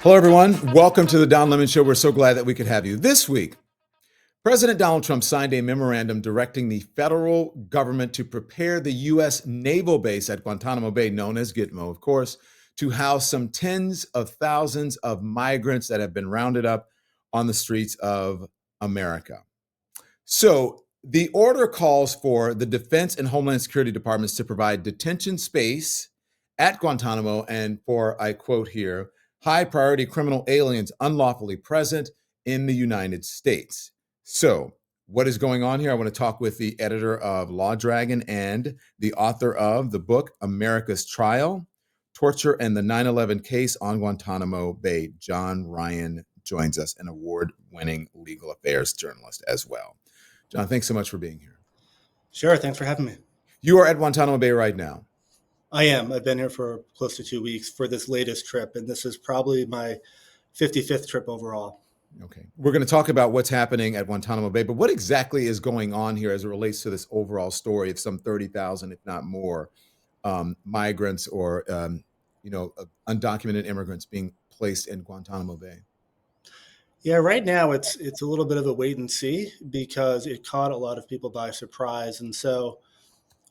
Hello, everyone. Welcome to the Don Lemon Show. We're so glad that we could have you. This week, President Donald Trump signed a memorandum directing the federal government to prepare the U.S. naval base at Guantanamo Bay, known as GITMO, of course, to house some tens of thousands of migrants that have been rounded up on the streets of America. So the order calls for the Defense and Homeland Security Departments to provide detention space at Guantanamo and for, I quote here, high priority criminal aliens unlawfully present in the United States. So, what is going on here? I want to talk with the editor of Lawdragon and the author of the book America's Trial, Torture and the 9/11 Case on Guantanamo Bay. John Ryan joins us, an award-winning legal affairs journalist as well. John, thanks so much for being here. Sure, thanks for having me. You are at Guantanamo Bay right now. I am. I've been here for close to 2 weeks for this latest trip, and this is probably my 55th trip overall. Okay. We're going to talk about what's happening at Guantanamo Bay, but what exactly is going on here as it relates to this overall story of some 30,000, if not more, migrants or, undocumented immigrants being placed in Guantanamo Bay? Yeah, right now it's a little bit of a wait and see because it caught a lot of people by surprise. And so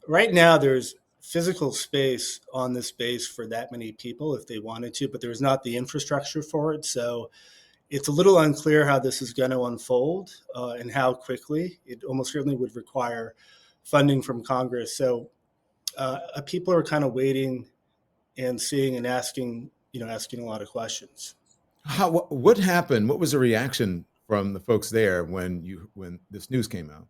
right now there's physical space on this base for that many people if they wanted to, but there's not the infrastructure for it. So it's a little unclear how this is going to unfold and how quickly. It almost certainly would require funding from Congress. So people are kind of waiting and seeing and asking a lot of questions. What happened? What was the reaction from the folks there when this news came out?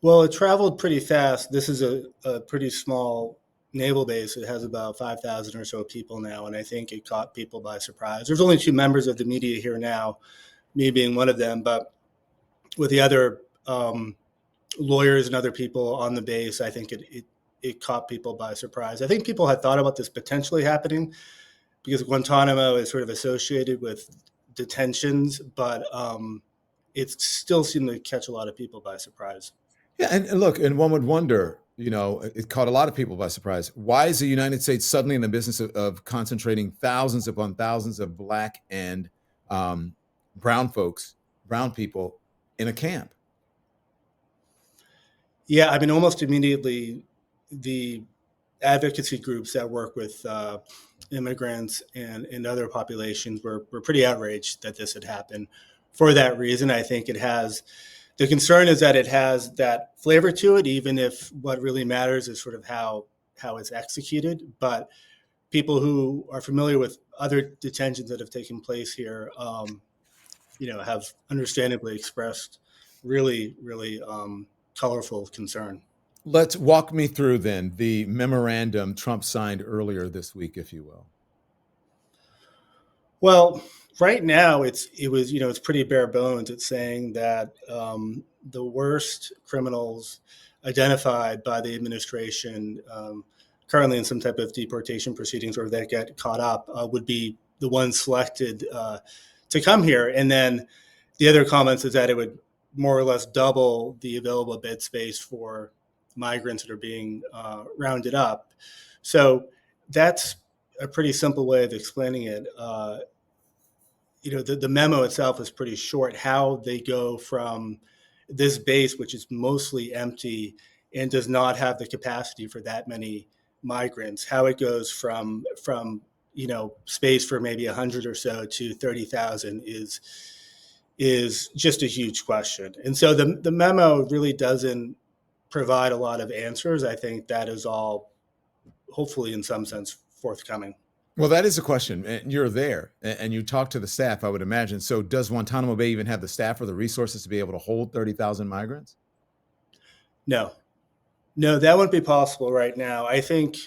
Well, it traveled pretty fast. This is a pretty small naval base. It has about 5,000 or so people now, and I think it caught people by surprise. There's only two members of the media here now, me being one of them, but with the other lawyers and other people on the base, I think it caught people by surprise. I think people had thought about this potentially happening because Guantanamo is sort of associated with detentions, but it still seemed to catch a lot of people by surprise. Yeah, and look, and one would wonder, it caught a lot of people by surprise. Why is the United States suddenly in the business of concentrating thousands upon thousands of Black and brown people in a camp? Yeah, I mean, almost immediately, the advocacy groups that work with immigrants and other populations were pretty outraged that this had happened. For that reason, I think the concern is that it has that flavor to it, even if what really matters is sort of how it's executed. But people who are familiar with other detentions that have taken place here, have understandably expressed really, really colorful concern. Let's walk me through then the memorandum Trump signed earlier this week, if you will. Well, right now it's pretty bare bones. It's saying that the worst criminals identified by the administration currently in some type of deportation proceedings or that get caught up would be the ones selected to come here. And then the other comments is that it would more or less double the available bed space for migrants that are being rounded up. So that's a pretty simple way of explaining it. The memo itself is pretty short. How they go from this base, which is mostly empty and does not have the capacity for that many migrants, how it goes from space for maybe 100 or so to 30,000 is just a huge question. And so the memo really doesn't provide a lot of answers. I think that is all hopefully in some sense forthcoming. Well, that is a question. And you're there and you talk to the staff, I would imagine. So does Guantanamo Bay even have the staff or the resources to be able to hold 30,000 migrants? No, that wouldn't be possible right now. I think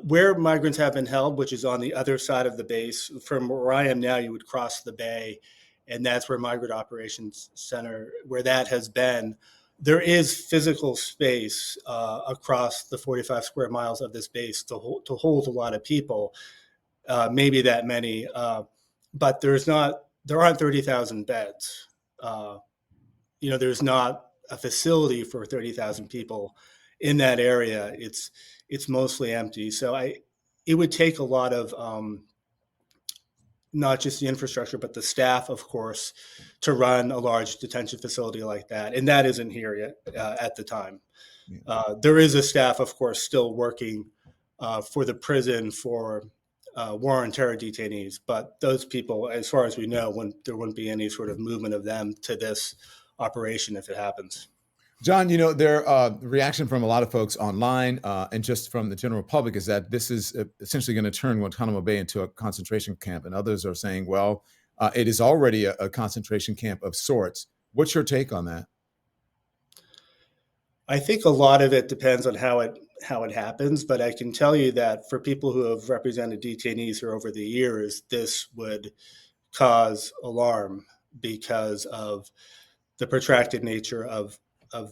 where migrants have been held, which is on the other side of the base, from where I am now, you would cross the bay, and that's where Migrant Operations Center, where that has been. There is physical space across the 45 square miles of this base to hold a lot of people, maybe that many, but there aren't 30,000 beds. There's not a facility for 30,000 people in that area. It's mostly empty. So it would take a lot of not just the infrastructure, but the staff, of course, to run a large detention facility like that. And that isn't here yet at the time. Yeah. There is a staff, of course, still working for the prison for war on terror detainees, but those people, as far as we know, there wouldn't be any sort of movement of them to this operation if it happens. John, their reaction from a lot of folks online and just from the general public is that this is essentially going to turn Guantanamo Bay into a concentration camp. And others are saying, well, it is already a concentration camp of sorts. What's your take on that? I think a lot of it depends on how it happens, but I can tell you that for people who have represented detainees here over the years, this would cause alarm because of the protracted nature of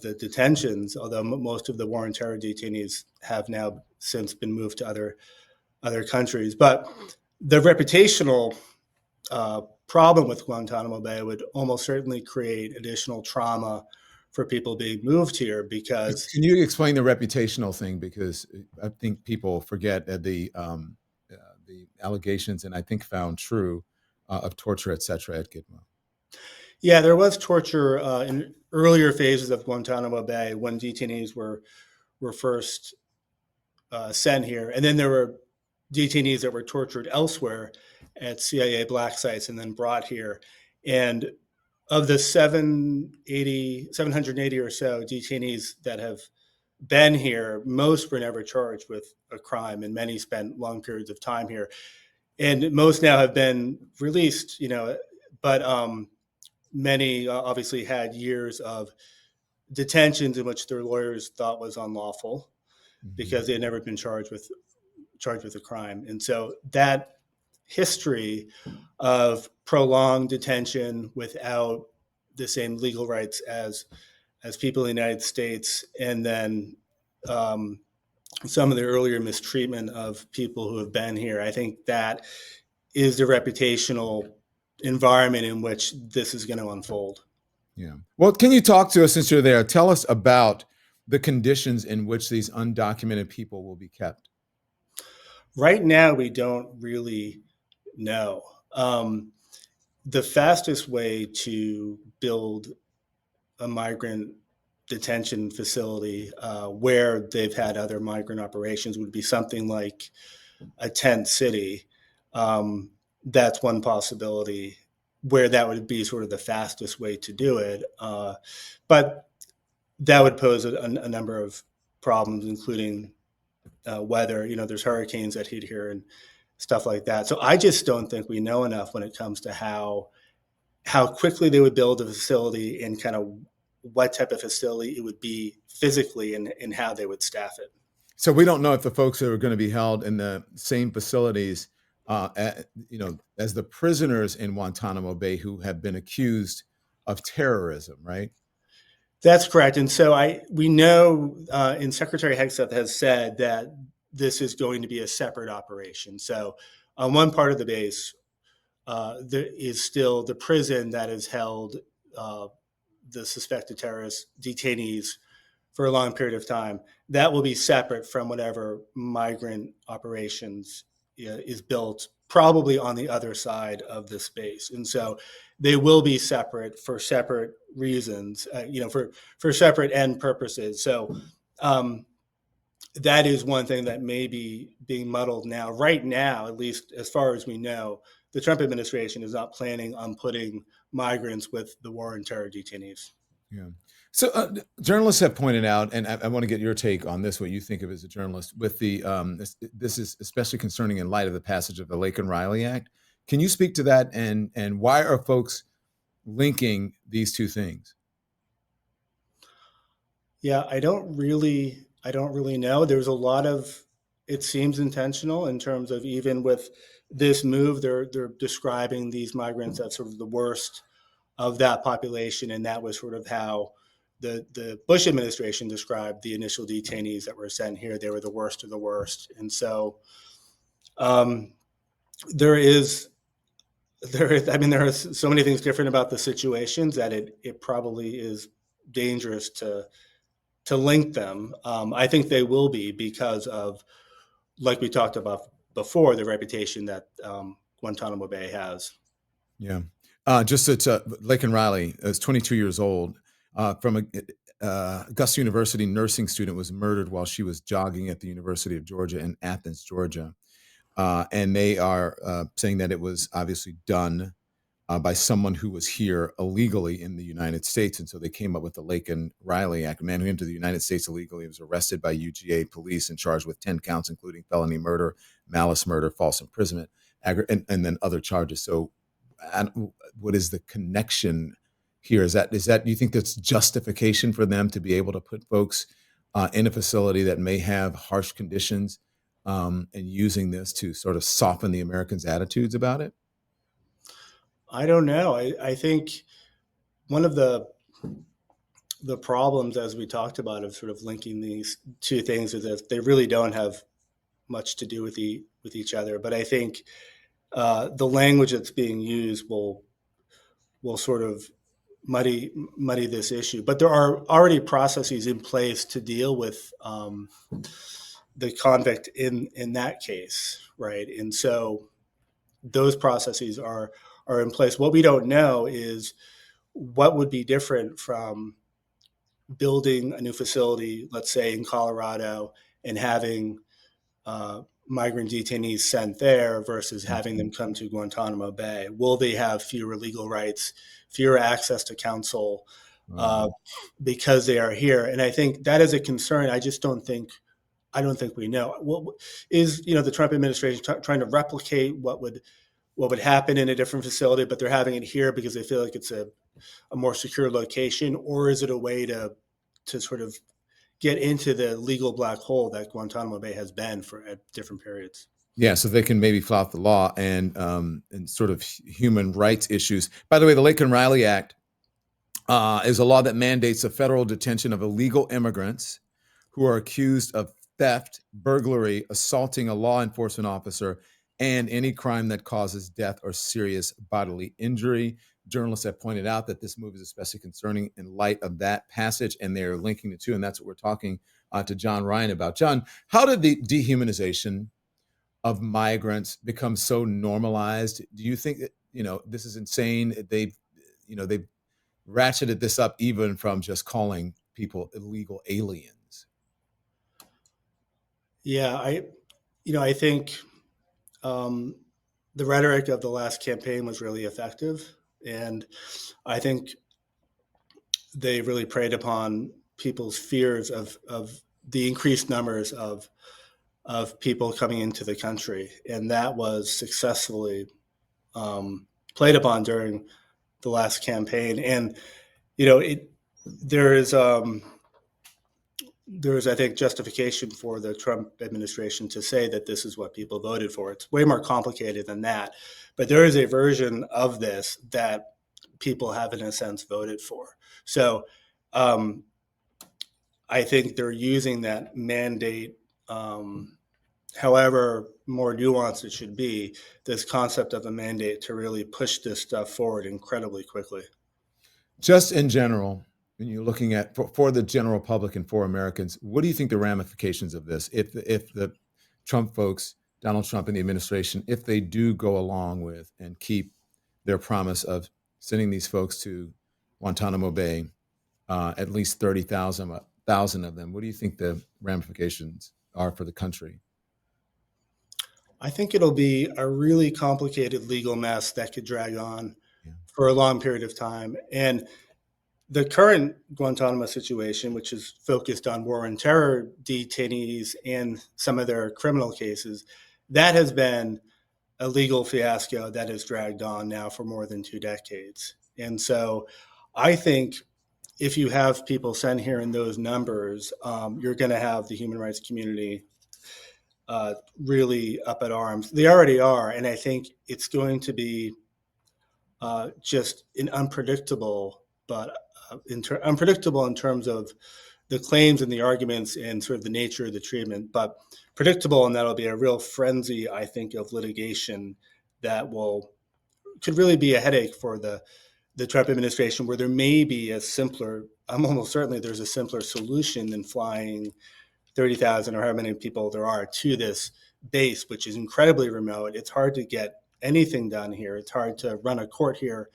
the detentions. Although most of the war and terror detainees have now since been moved to other countries, but the reputational problem with Guantanamo Bay would almost certainly create additional trauma for people being moved here because Can you explain the reputational thing? Because I think people forget the allegations, and I think found true, of torture, et cetera, at GITMO. yeah, there was torture in earlier phases of Guantanamo Bay when detainees were first sent here, and then there were detainees that were tortured elsewhere at CIA black sites and then brought here. And of the 780 or so detainees that have been here, most were never charged with a crime, and many spent long periods of time here. And most now have been released, but many obviously had years of detentions in which their lawyers thought was unlawful Mm-hmm. because they had never been charged with a crime. And so that history of prolonged detention without the same legal rights as people in the United States, and then some of the earlier mistreatment of people who have been here, I think that is the reputational environment in which this is going to unfold. Yeah. Well, can you talk to us since you're there? Tell us about the conditions in which these undocumented people will be kept. Right now, we don't really know. The fastest way to build a migrant detention facility where they've had other migrant operations would be something like a tent city. That's one possibility where that would be sort of the fastest way to do it. But that would pose a number of problems, including weather. There's hurricanes that hit here and stuff like that. So I just don't think we know enough when it comes to how quickly they would build a facility and kind of what type of facility it would be physically and how they would staff it. So we don't know if the folks that are going to be held in the same facilities, as the prisoners in Guantanamo Bay who have been accused of terrorism, right? That's correct. And so we know, and Secretary Hegseth has said that this is going to be a separate operation. So on one part of the base, there is still the prison that has held the suspected terrorist detainees for a long period of time. That will be separate from whatever migrant operations is built, probably on the other side of the space. And so they will be separate for separate reasons, for separate end purposes. So that is one thing that may be being muddled now. Right now, at least as far as we know, the Trump administration is not planning on putting migrants with the war and terror detainees. Yeah. So journalists have pointed out, and I want to get your take on this, what you think of as a journalist, with this is especially concerning in light of the passage of the Laken Riley Act. Can you speak to that, and why are folks linking these two things? Yeah, I don't really know. There's a lot of, it seems intentional in terms of, even with this move, they're describing these migrants as sort of the worst of that population, and that was sort of how the Bush administration described the initial detainees that were sent here. They were the worst of the worst, and so um, there is there are so many things different about the situations that it probably is dangerous to link them. I think they will be because of, like we talked about before, the reputation that Guantanamo Bay has. Yeah. Just that Laken Riley is 22 years old from Augusta University nursing student was murdered while she was jogging at the University of Georgia in Athens, Georgia. And they are saying that it was obviously done by someone who was here illegally in the United States. And so they came up with the Laken Riley Act. A man who entered the United States illegally was arrested by UGA police and charged with 10 counts, including felony murder, malice murder, false imprisonment, and then other charges. So what is the connection here? Is that do you think that's justification for them to be able to put folks in a facility that may have harsh conditions and using this to sort of soften the Americans' attitudes about it? I don't know. I think one of the problems, as we talked about, of sort of linking these two things is that they really don't have much to do with each other. But I think the language that's being used will sort of muddy this issue. But there are already processes in place to deal with the convict in that case, right? And so those processes are in place. What we don't know is what would be different from building a new facility, let's say in Colorado, and having migrant detainees sent there versus having them come to Guantanamo Bay. Will they have fewer legal rights, fewer access to counsel because they are here? And I think that is a concern. I don't think we know. What is the Trump administration trying to replicate what would happen in a different facility, but they're having it here because they feel like it's a more secure location, or is it a way to sort of get into the legal black hole that Guantanamo Bay has been for at different periods? Yeah, so they can maybe flout the law and sort of human rights issues. By the way, the Laken Riley Act is a law that mandates the federal detention of illegal immigrants who are accused of theft, burglary, assaulting a law enforcement officer, and any crime that causes death or serious bodily injury. Journalists have pointed out that this move is especially concerning in light of that passage, and they're linking the two, and that's what we're talking to John Ryan about. John, how did the dehumanization of migrants become so normalized? Do you think that, this is insane? They've ratcheted this up even from just calling people illegal aliens. Yeah, I think the rhetoric of the last campaign was really effective, and I think they really preyed upon people's fears of the increased numbers of people coming into the country, and that was successfully played upon during the last campaign. And there is I think, justification for the Trump administration to say that this is what people voted for. It's way more complicated than that, but there is a version of this that people have, in a sense, voted for. So I think they're using that mandate, however more nuanced it should be, this concept of a mandate to really push this stuff forward incredibly quickly. Just in general, when you're looking at for the general public and for Americans, what do you think the ramifications of this, if the Trump folks, Donald Trump and the administration, if they do go along with and keep their promise of sending these folks to Guantanamo Bay, at least 30,000 of them, what do you think the ramifications are for the country? I think it'll be a really complicated legal mess that could drag on Yeah. for a long period of time. And the current Guantanamo situation, which is focused on war and terror detainees and some of their criminal cases, that has been a legal fiasco that has dragged on now for more than 2 decades. And so I think if you have people sent here in those numbers, you're going to have the human rights community really up at arms. They already are. And I think it's going to be just an unpredictable, but unpredictable in terms of the claims and the arguments and sort of the nature of the treatment, but predictable, and that'll be a real frenzy, I think, of litigation that could really be a headache for the Trump administration, where there may be I'm almost certainly there's a simpler solution than flying 30,000 or how many people there are to this base, which is incredibly remote. It's hard to get anything done here. It's hard to run a court here.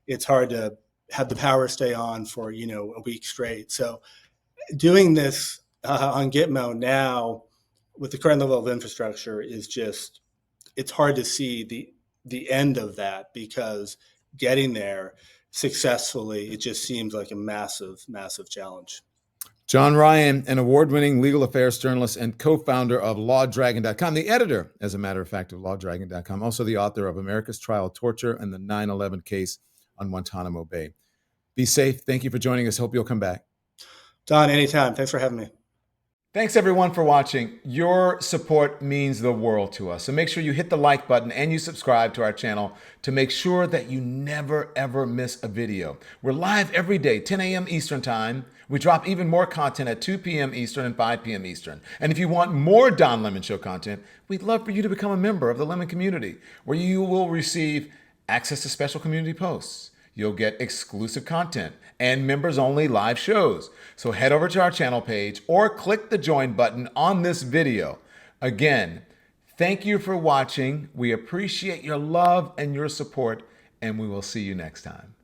It's hard to have the power stay on for, a week straight. So doing this on Gitmo now with the current level of infrastructure is just, it's hard to see the end of that, because getting there successfully, it just seems like a massive, massive challenge. John Ryan, an award-winning legal affairs journalist and co-founder of Lawdragon.com, the editor, as a matter of fact, of Lawdragon.com, also the author of America's Trial of Torture and the 9/11 case on Guantanamo Bay. Be safe. Thank you for joining us. Hope you'll come back. Don, anytime. Thanks for having me. Thanks everyone for watching. Your support means the world to us. So make sure you hit the like button and you subscribe to our channel to make sure that you never ever miss a video. We're live every day, 10 a.m. Eastern time. We drop even more content at 2 p.m. Eastern and 5 p.m. Eastern. And if you want more Don Lemon Show content, we'd love for you to become a member of the Lemon community, where you will receive access to special community posts. You'll get exclusive content and members-only live shows. So head over to our channel page or click the join button on this video. Again, thank you for watching. We appreciate your love and your support, and we will see you next time.